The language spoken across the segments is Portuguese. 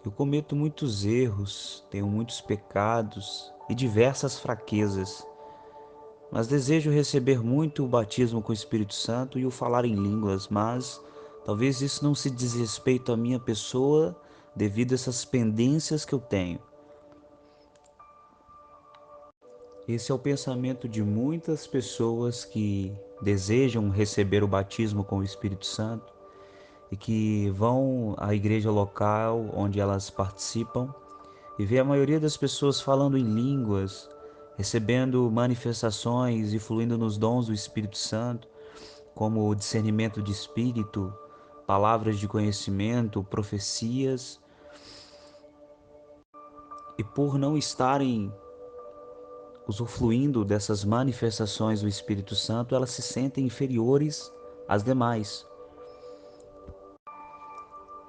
Eu cometo muitos erros, tenho muitos pecados e diversas fraquezas, mas desejo receber muito o batismo com o Espírito Santo e o falar em línguas, mas talvez isso não se diz respeito à minha pessoa devido a essas pendências que eu tenho. Esse é o pensamento de muitas pessoas que desejam receber o batismo com o Espírito Santo e que vão à igreja local onde elas participam e vê a maioria das pessoas falando em línguas, recebendo manifestações e fluindo nos dons do Espírito Santo, como o discernimento de espírito, palavras de conhecimento, profecias, e por não estarem usufruindo dessas manifestações do Espírito Santo, elas se sentem inferiores às demais.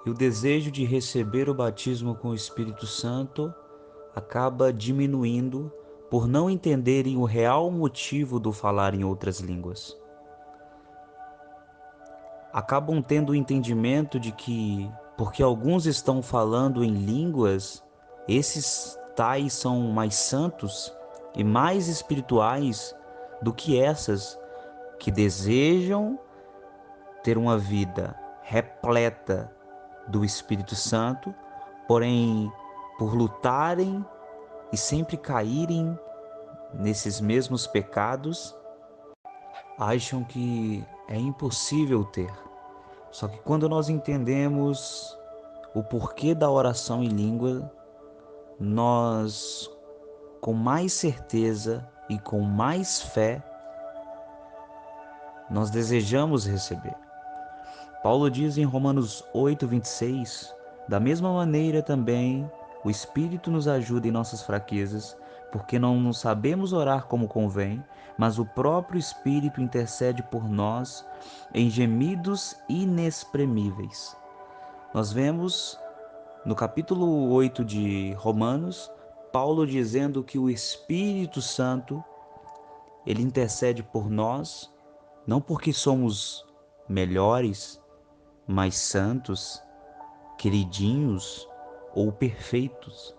E o desejo de receber o batismo com o Espírito Santo acaba diminuindo por não entenderem o real motivo do falar em outras línguas. Acabam tendo o entendimento de que, porque alguns estão falando em línguas, esses tais são mais santos e mais espirituais do que essas que desejam ter uma vida repleta do Espírito Santo, porém, por lutarem e sempre caírem nesses mesmos pecados, acham que é impossível ter. Só que quando nós entendemos o porquê da oração em língua, nós, com mais certeza e com mais fé, nós desejamos receber. Paulo diz em Romanos 8:26, da mesma maneira também o Espírito nos ajuda em nossas fraquezas, porque não sabemos orar como convém, mas o próprio Espírito intercede por nós em gemidos inexprimíveis. Nós vemos no capítulo 8 de Romanos, Paulo dizendo que o Espírito Santo, ele intercede por nós, não porque somos melhores, mais santos, queridinhos ou perfeitos,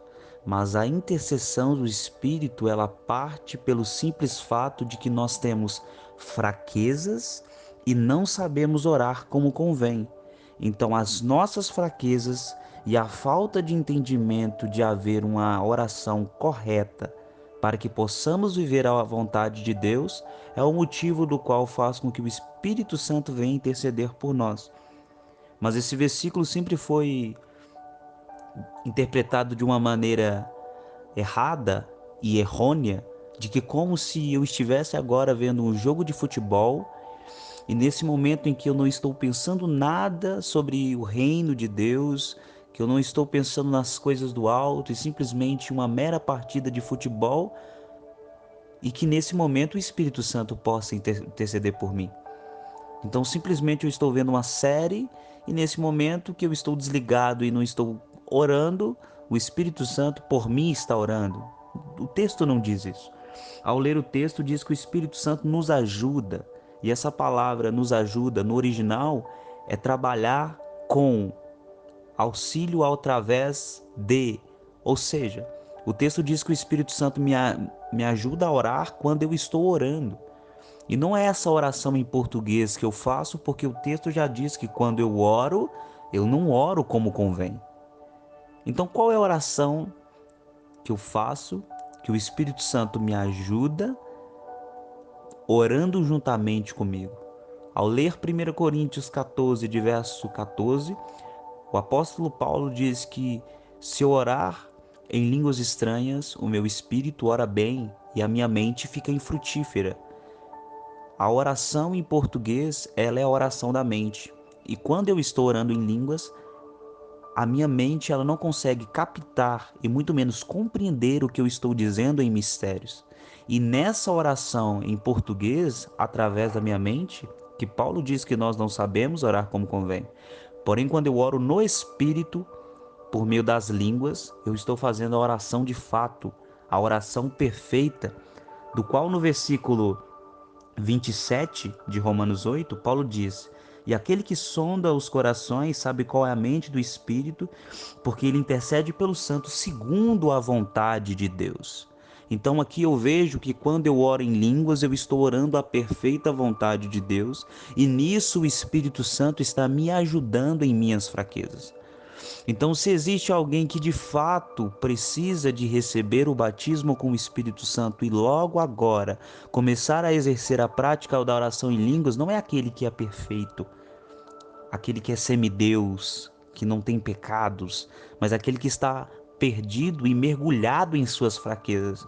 mas a intercessão do Espírito, ela parte pelo simples fato de que nós temos fraquezas e não sabemos orar como convém. Então, as nossas fraquezas e a falta de entendimento de haver uma oração correta para que possamos viver a vontade de Deus é o motivo do qual faz com que o Espírito Santo venha interceder por nós. Mas esse versículo sempre foi interpretado de uma maneira errada e errônea, de que como se eu estivesse agora vendo um jogo de futebol e nesse momento em que eu não estou pensando nada sobre o reino de Deus, que eu não estou pensando nas coisas do alto e simplesmente uma mera partida de futebol, e que nesse momento o Espírito Santo possa interceder por mim. Então simplesmente eu estou vendo uma série e nesse momento que eu estou desligado e não estou orando, o Espírito Santo por mim está orando. O texto não diz isso. Ao ler o texto diz que o Espírito Santo nos ajuda. E essa palavra nos ajuda no original é trabalhar com, auxílio através de. Ou seja, o texto diz que o Espírito Santo me ajuda a orar quando eu estou orando. E não é essa oração em português que eu faço, porque o texto já diz que quando eu oro, eu não oro como convém. Então, qual é a oração que eu faço, que o Espírito Santo me ajuda, orando juntamente comigo? Ao ler 1 Coríntios 14, de verso 14, o apóstolo Paulo diz que se eu orar em línguas estranhas, o meu espírito ora bem e a minha mente fica infrutífera. A oração em português, ela é a oração da mente. E quando eu estou orando em línguas, a minha mente ela não consegue captar e muito menos compreender o que eu estou dizendo em mistérios. E nessa oração em português, através da minha mente, que Paulo diz que nós não sabemos orar como convém. Porém, quando eu oro no Espírito, por meio das línguas, eu estou fazendo a oração de fato, a oração perfeita, do qual no versículo 27 de Romanos 8, Paulo diz E aquele que sonda os corações sabe qual é a mente do Espírito, porque ele intercede pelos santos segundo a vontade de Deus. Então aqui eu vejo que quando eu oro em línguas, eu estou orando a perfeita vontade de Deus, e nisso o Espírito Santo está me ajudando em minhas fraquezas. Então, se existe alguém que de fato precisa de receber o batismo com o Espírito Santo e logo agora começar a exercer a prática da oração em línguas, não é aquele que é perfeito, aquele que é semideus, que não tem pecados, mas aquele que está perdido e mergulhado em suas fraquezas.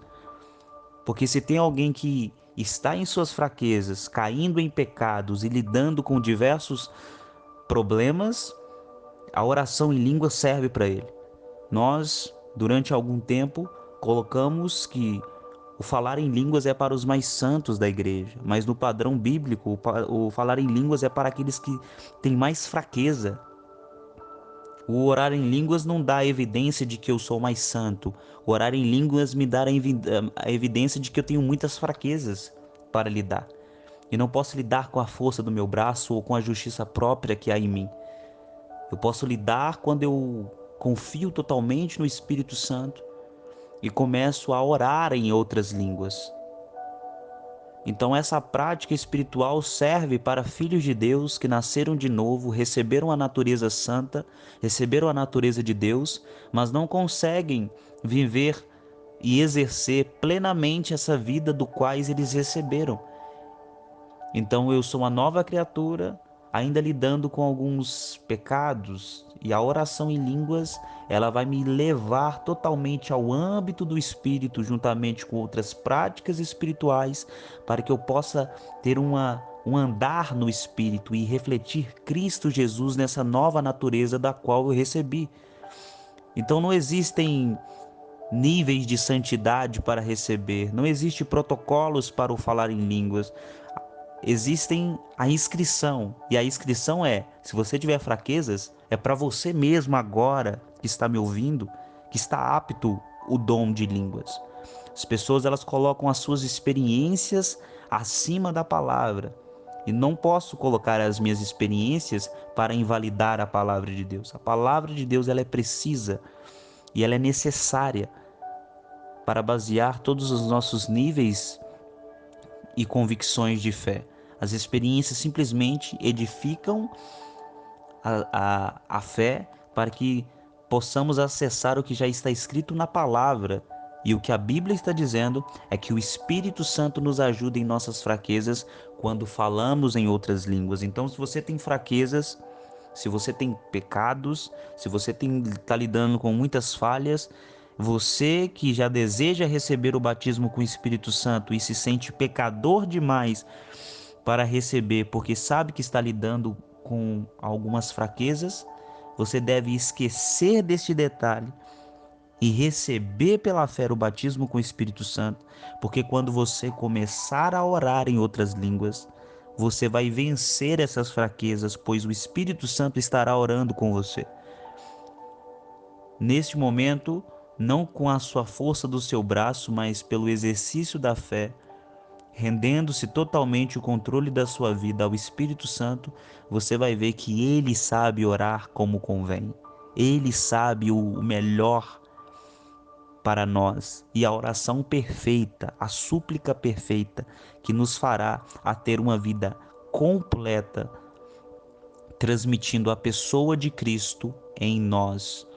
Porque se tem alguém que está em suas fraquezas, caindo em pecados e lidando com diversos problemas, a oração em língua serve para ele. Nós, durante algum tempo, colocamos que o falar em línguas é para os mais santos da igreja, mas no padrão bíblico, o falar em línguas é para aqueles que têm mais fraqueza. O orar em línguas não dá a evidência de que eu sou mais santo. O orar em línguas me dá a evidência de que eu tenho muitas fraquezas para lidar. E não posso lidar com a força do meu braço ou com a justiça própria que há em mim. Eu posso lidar quando eu confio totalmente no Espírito Santo e começo a orar em outras línguas. Então essa prática espiritual serve para filhos de Deus que nasceram de novo, receberam a natureza santa, receberam a natureza de Deus, mas não conseguem viver e exercer plenamente essa vida do quais eles receberam. Então eu sou uma nova criatura, ainda lidando com alguns pecados, e a oração em línguas, ela vai me levar totalmente ao âmbito do Espírito, juntamente com outras práticas espirituais, para que eu possa ter um andar no Espírito e refletir Cristo Jesus nessa nova natureza da qual eu recebi. Então não existem níveis de santidade para receber, não existe protocolos para o falar em línguas. Existem a inscrição, e a inscrição é, se você tiver fraquezas, é para você mesmo agora que está me ouvindo, que está apto o dom de línguas. As pessoas elas colocam as suas experiências acima da palavra, e não posso colocar as minhas experiências para invalidar a palavra de Deus. A palavra de Deus ela é precisa e ela é necessária para basear todos os nossos níveis e convicções de fé. As experiências simplesmente edificam a fé para que possamos acessar o que já está escrito na palavra. E o que a Bíblia está dizendo é que o Espírito Santo nos ajuda em nossas fraquezas quando falamos em outras línguas. Então, se você tem fraquezas, se você tem pecados, se você está lidando com muitas falhas, você que já deseja receber o batismo com o Espírito Santo e se sente pecador demais para receber, porque sabe que está lidando com algumas fraquezas, você deve esquecer deste detalhe e receber pela fé o batismo com o Espírito Santo, porque quando você começar a orar em outras línguas, você vai vencer essas fraquezas, pois o Espírito Santo estará orando com você. Neste momento, não com a sua força do seu braço, mas pelo exercício da fé, rendendo-se totalmente o controle da sua vida ao Espírito Santo, você vai ver que Ele sabe orar como convém. Ele sabe o melhor para nós, e a oração perfeita, a súplica perfeita, que nos fará a ter uma vida completa, transmitindo a pessoa de Cristo em nós.